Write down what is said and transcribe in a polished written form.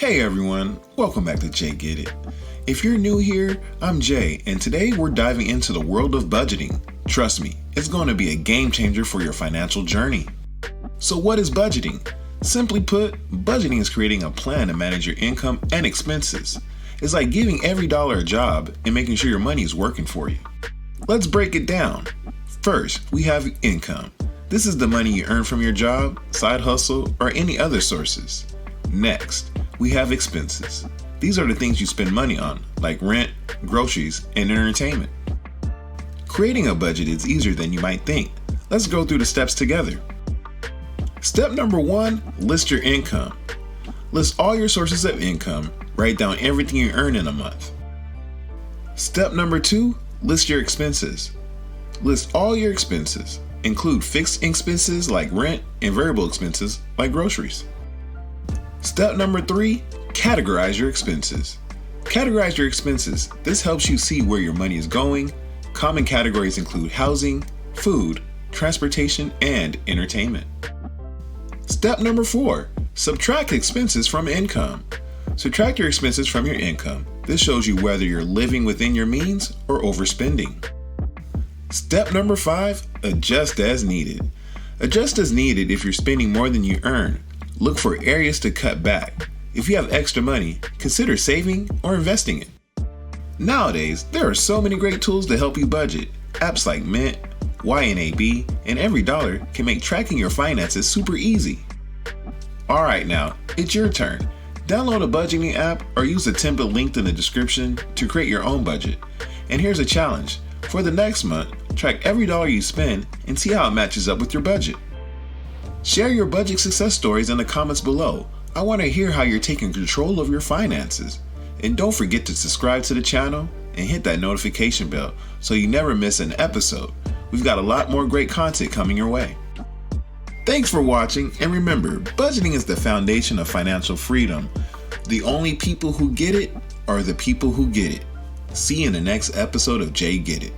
Hey everyone, welcome back to Jay Get It. If you're new here, I'm Jay, and today we're diving into the world of budgeting. Trust me, it's going to be a game changer for your financial journey. So what is budgeting? Simply put, budgeting is creating a plan to manage your income and expenses. It's like giving EveryDollar a job and making sure your money is working for you. Let's break it down. First, we have income. This is the money you earn from your job, side hustle, or any other sources. Next, we have expenses. These are the things you spend money on, like rent, groceries, and entertainment. Creating a budget is easier than you might think. Let's go through the steps together. Step number 1, list your income. List all your sources of income. Write down everything you earn in a month. Step number 2, list your expenses. List all your expenses. Include fixed expenses like rent and variable expenses like groceries. Step number 3, categorize your expenses. Categorize your expenses. This helps you see where your money is going. Common categories include housing, food, transportation, and entertainment. Step number 4, subtract expenses from income. Subtract your expenses from your income. This shows you whether you're living within your means or overspending. Step number 5, adjust as needed. Adjust as needed if you're spending more than you earn. Look for areas to cut back. If you have extra money, consider saving or investing it. Nowadays, there are so many great tools to help you budget. Apps like Mint, YNAB, and EveryDollar can make tracking your finances super easy. Alright now, it's your turn. Download a budgeting app or use the template linked in the description to create your own budget. And here's a challenge. For the next month, track every dollar you spend and see how it matches up with your budget. Share your budget success stories in the comments below. I want to hear how you're taking control of your finances. And don't forget to subscribe to the channel and hit that notification bell so you never miss an episode. We've got a lot more great content coming your way. Thanks for watching, and remember, budgeting is the foundation of financial freedom. The only people who get it are the people who get it. See you in the next episode of Jay Get It.